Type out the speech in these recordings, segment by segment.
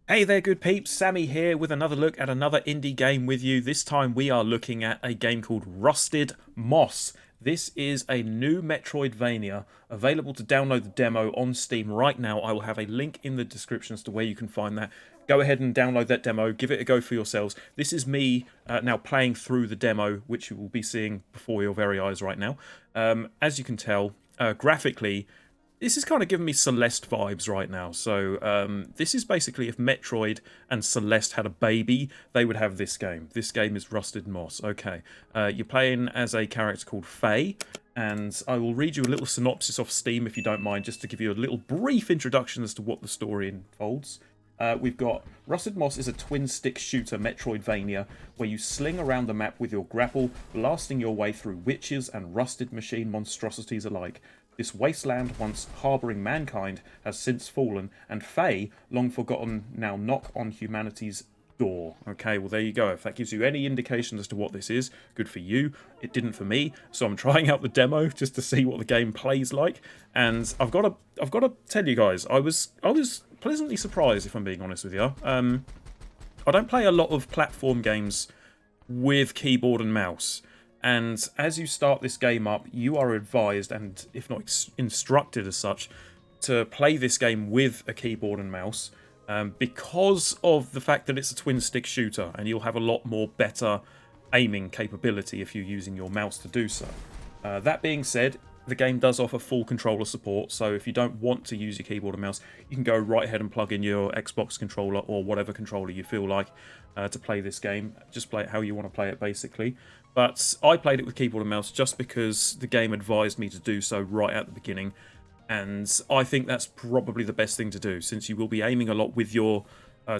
Hey there, good peeps. Sammy here with another look at another indie game with you. This time we are looking at a game called Rusted Moss. This is a new Metroidvania available to download the demo on Steam right now. I will have a link in the description as to where you can find that. Go ahead and download that demo. Give it a go for yourselves. This is me now playing through the demo, which you will be seeing before your very eyes right now. As you can tell, graphically, this is kind of giving me Celeste vibes right now. So this is basically if Metroid and Celeste had a baby, they would have this game. This game is Rusted Moss. Okay, you're playing as a character called Faye, and I will read you a little synopsis off Steam if you don't mind, just to give you a little brief introduction as to what the story unfolds. We've got Rusted Moss is a twin-stick shooter Metroidvania where you sling around the map with your grapple, blasting your way through witches and rusted machine monstrosities alike. This wasteland, once harbouring mankind, has since fallen, and Faye, long forgotten, now knock on humanity's door. Okay, well there you go. If that gives you any indication as to what this is, good for you. It didn't for me, so I'm trying out the demo just to see what the game plays like. And I've got to tell you guys, I was pleasantly surprised, if I'm being honest with you. I don't play a lot of platform games with keyboard and mouse. And as you start this game up, you are advised, and if not instructed as such, to play this game with a keyboard and mouse because of the fact that it's a twin-stick shooter, and you'll have a lot more better aiming capability if you're using your mouse to do so. That being said, the game does offer full controller support, so if you don't want to use your keyboard and mouse, you can go right ahead and plug in your Xbox controller or whatever controller you feel like to play this game. Just play it how you want to play it, basically. But I played it with keyboard and mouse just because the game advised me to do so right at the beginning, and I think that's probably the best thing to do, since you will be aiming a lot with your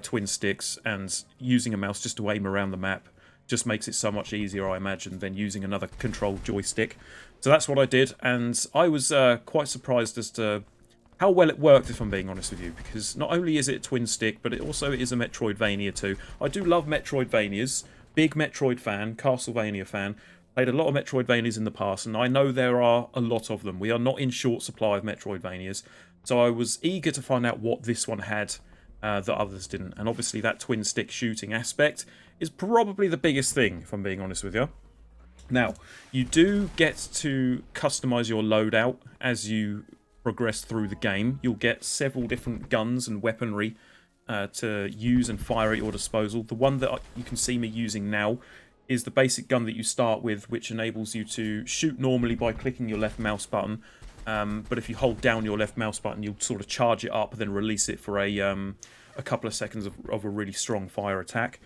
twin sticks, and using a mouse just to aim around the map just makes it so much easier, I imagine, than using another control joystick. So that's what I did, and I was quite surprised as to how well it worked, if I'm being honest with you, because not only is it twin stick, but it also is a Metroidvania too. I do love Metroidvanias, big Metroid fan, Castlevania fan, played a lot of Metroidvanias in the past, and I know there are a lot of them. We are not in short supply of Metroidvanias, so I was eager to find out what this one had that others didn't, and obviously that twin stick shooting aspect is probably the biggest thing, if I'm being honest with you. Now, you do get to customize your loadout as you progress through the game. You'll get several different guns and weaponry to use and fire at your disposal. The one that you can see me using now is the basic gun that you start with, which enables you to shoot normally by clicking your left mouse button. But if you hold down your left mouse button, you'll sort of charge it up, then release it for a couple of seconds of a really strong fire attack,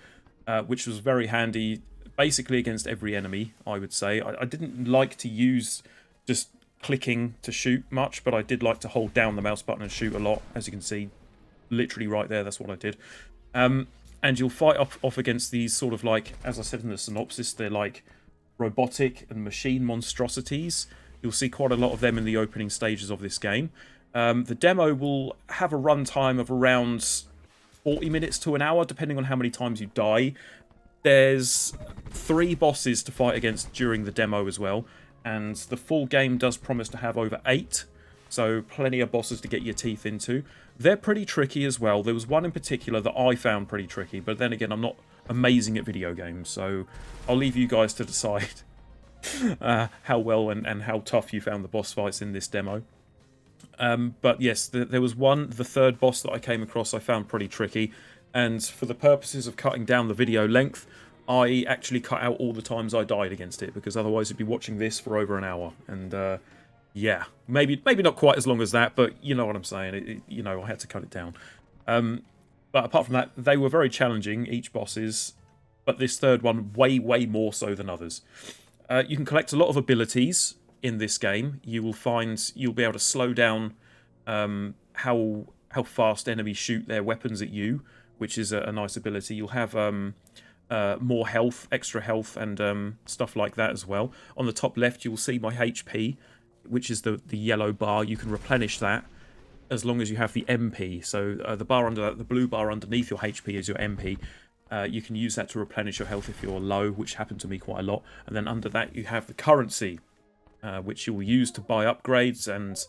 which was very handy, basically against every enemy, I would say. I didn't like to use just clicking to shoot much, but I did like to hold down the mouse button and shoot a lot. As you can see, literally right there, that's what I did. And you'll fight off against these sort of, like, as I said in the synopsis, they're like robotic and machine monstrosities. You'll see quite a lot of them in the opening stages of this game. The demo will have a runtime of around 40 minutes to an hour, depending on how many times you die. There's 3 bosses to fight against during the demo as well, and the full game does promise to have over 8, so plenty of bosses to get your teeth into. They're pretty tricky as well. There was one in particular that I found pretty tricky, but then again, I'm not amazing at video games, so I'll leave you guys to decide how well and how tough you found the boss fights in this demo. But yes, there was one, the third boss that I came across, I found pretty tricky. And for the purposes of cutting down the video length, I actually cut out all the times I died against it, because otherwise you'd be watching this for over an hour. And yeah, maybe not quite as long as that, but you know what I'm saying. You know, I had to cut it down. But apart from that, they were very challenging, each bosses. But this third one, way more so than others. You can collect a lot of abilities in this game. You will find you'll be able to slow down how fast enemies shoot their weapons at you, which is a nice ability. You'll have more health, extra health, and stuff like that as well. On the top left, you'll see my HP, which is the yellow bar. You can replenish that as long as you have the MP. So the bar under that, the blue bar underneath your HP is your MP. You can use that to replenish your health if you're low, which happened to me quite a lot. And then under that, you have the currency, which you will use to buy upgrades and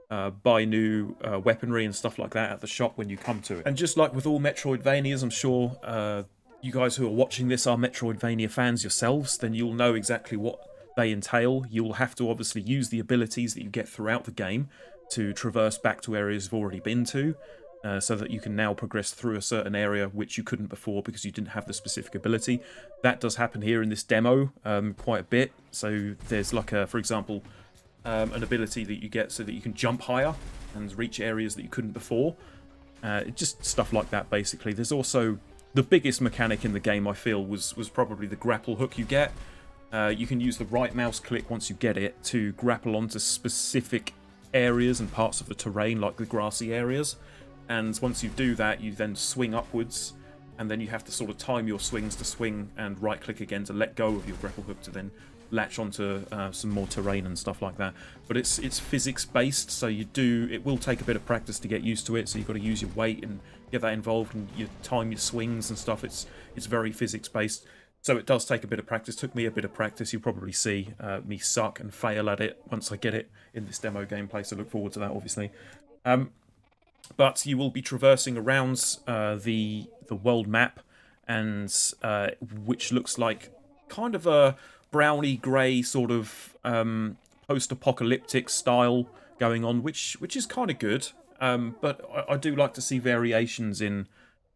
buy new weaponry and stuff like that at the shop when you come to it. And just like with all Metroidvanias, I'm sure you guys who are watching this are Metroidvania fans yourselves, then you'll know exactly what they entail. You'll have to obviously use the abilities that you get throughout the game to traverse back to areas you've already been to, so that you can now progress through a certain area which you couldn't before because you didn't have the specific ability. That does happen here in this demo quite a bit. So there's like a, for example, an ability that you get so that you can jump higher and reach areas that you couldn't before. Just stuff like that, basically. There's also the biggest mechanic in the game, I feel, was probably the grapple hook you get. You can use the right mouse click once you get it to grapple onto specific areas and parts of the terrain, like the grassy areas. And once you do that, you then swing upwards, and then you have to sort of time your swings to swing and right click again to let go of your grapple hook to then latch onto some more terrain and stuff like that. But it's physics based, so it will take a bit of practice to get used to it. So you've got to use your weight and get that involved, and you time your swings and stuff. It's very physics based, so it does take a bit of practice. Took me a bit of practice. You'll probably see me suck and fail at it once I get it in this demo gameplay. So look forward to that, obviously. But you will be traversing around the world map, and which looks like kind of a browny grey sort of post-apocalyptic style going on, which is kind of good. But I do like to see variations in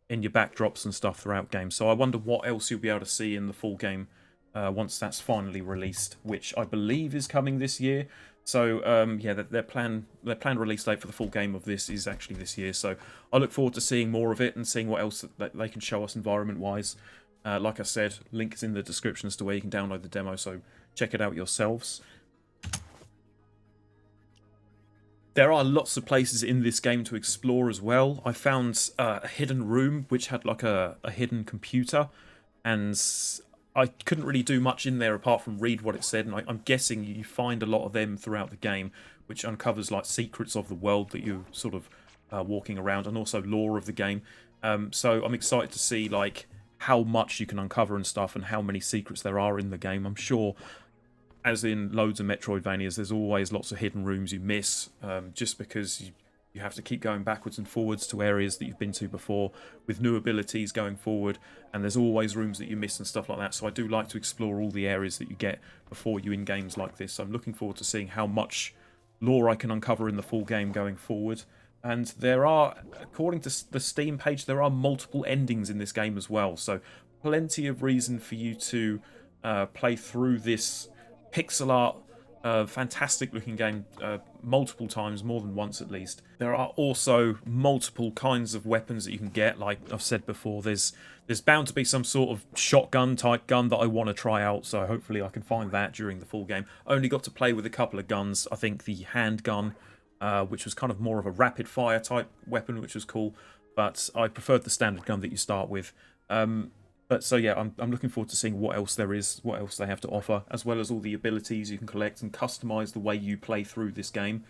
your backdrops and stuff throughout games. So I wonder what else you'll be able to see in the full game once that's finally released, which I believe is coming this year. So yeah, their planned release date for the full game of this is actually this year. So I look forward to seeing more of it and seeing what else that they can show us environment-wise. Like I said, link is in the description as to where you can download the demo, so check it out yourselves. There are lots of places in this game to explore as well. I found a hidden room which had like a hidden computer, and I couldn't really do much in there apart from read what it said, and I'm guessing you find a lot of them throughout the game, which uncovers like secrets of the world that you're sort of walking around, and also lore of the game. So I'm excited to see like how much you can uncover and stuff, and how many secrets there are in the game. I'm sure, as in loads of Metroidvanias, there's always lots of hidden rooms you miss, just because you have to keep going backwards and forwards to areas that you've been to before with new abilities going forward, and there's always rooms that you miss and stuff like that. So I do like to explore all the areas that you get before you in games like this. So I'm looking forward to seeing how much lore I can uncover in the full game going forward. And there are, according to the Steam page, there are multiple endings in this game as well. So plenty of reason for you to play through this pixel art, fantastic looking game multiple times, more than once at least. There are also multiple kinds of weapons that you can get. Like I've said before, there's bound to be some sort of shotgun type gun that I want to try out, so hopefully I can find that during the full game. I only got to play with a couple of guns. I think the handgun, which was kind of more of a rapid fire type weapon, which was cool, but I preferred the standard gun that you start with. But so yeah, I'm looking forward to seeing what else there is, what else they have to offer, as well as all the abilities you can collect and customize the way you play through this game.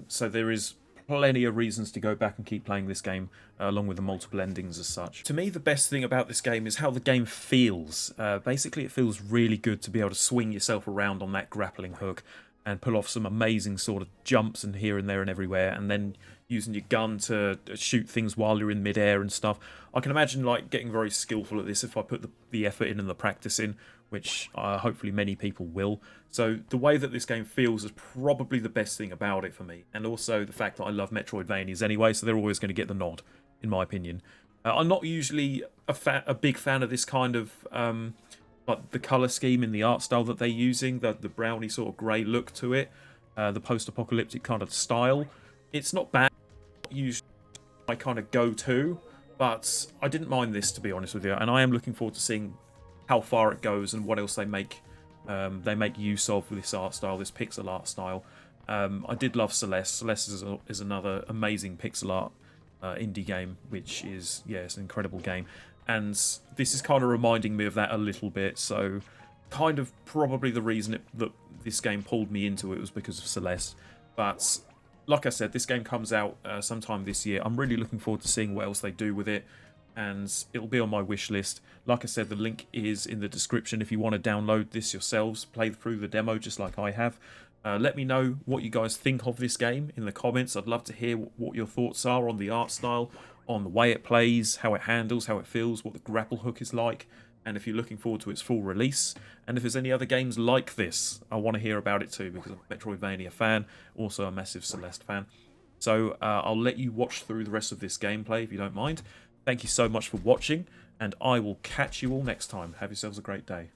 So there is plenty of reasons to go back and keep playing this game, along with the multiple endings as such. To me, the best thing about this game is how the game feels. Basically, it feels really good to be able to swing yourself around on that grappling hook and pull off some amazing sort of jumps and here and there and everywhere, and then using your gun to shoot things while you're in midair and stuff. I can imagine like getting very skillful at this if I put the effort in and the practice in, which hopefully many people will. So the way that this game feels is probably the best thing about it for me, and also the fact that I love Metroidvanias anyway, so they're always going to get the nod, in my opinion. I'm not usually a big fan of this kind of like the colour scheme in the art style that they're using, the browny sort of grey look to it, the post-apocalyptic kind of style. It's not bad, usually my kind of go-to, but I didn't mind this, to be honest with you, and I am looking forward to seeing how far it goes and what else they make use of with this art style, this pixel art style. I did love Celeste. Celeste is another amazing pixel art indie game, which is, yeah, it's an incredible game. And this is kind of reminding me of that a little bit, so kind of probably the reason that this game pulled me into it was because of Celeste. But like I said, this game comes out sometime this year. I'm really looking forward to seeing what else they do with it, and it'll be on my wish list. Like I said, the link is in the description if you want to download this yourselves, play through the demo just like I have. Let me know what you guys think of this game in the comments. I'd love to hear what your thoughts are on the art style, on the way it plays, how it handles, how it feels, what the grapple hook is like, and if you're looking forward to its full release. And if there's any other games like this, I want to hear about it too, because I'm a Metroidvania fan, also a massive Celeste fan. So I'll let you watch through the rest of this gameplay if you don't mind. Thank you so much for watching, and I will catch you all next time. Have yourselves a great day.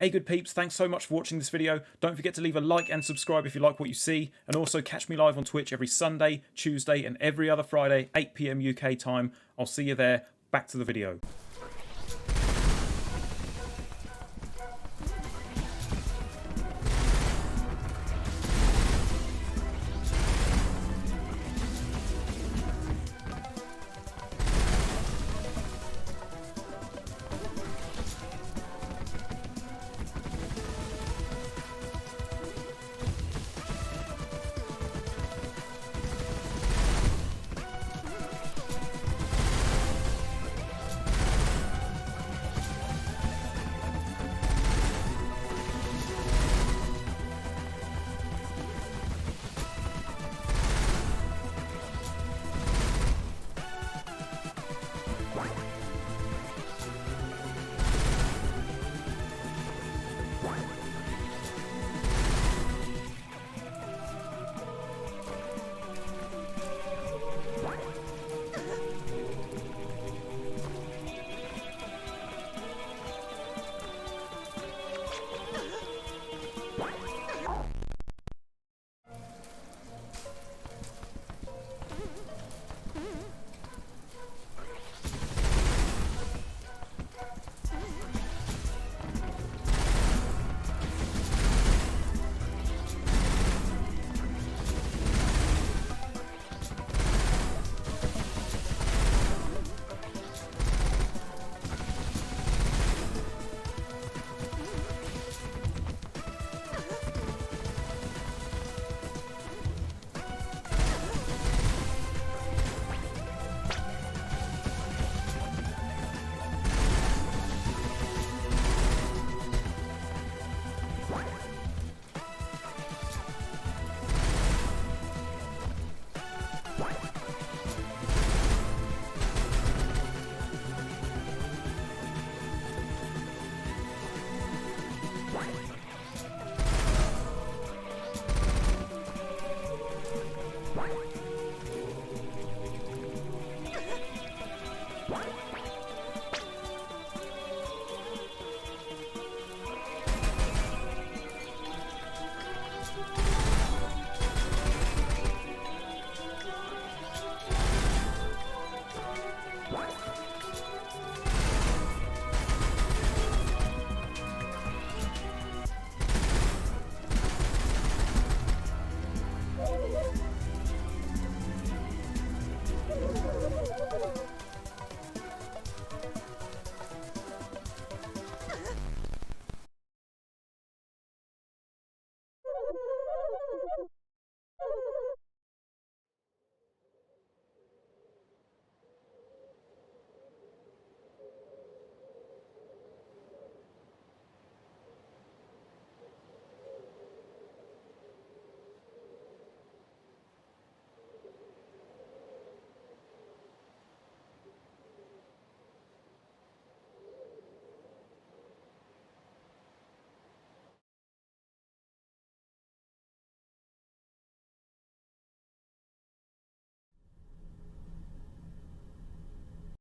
Hey good peeps, thanks so much for watching this video. Don't forget to leave a like and subscribe if you like what you see, and also catch me live on Twitch every Sunday, Tuesday and every other Friday, 8 PM UK time. I'll see you there. Back to the video.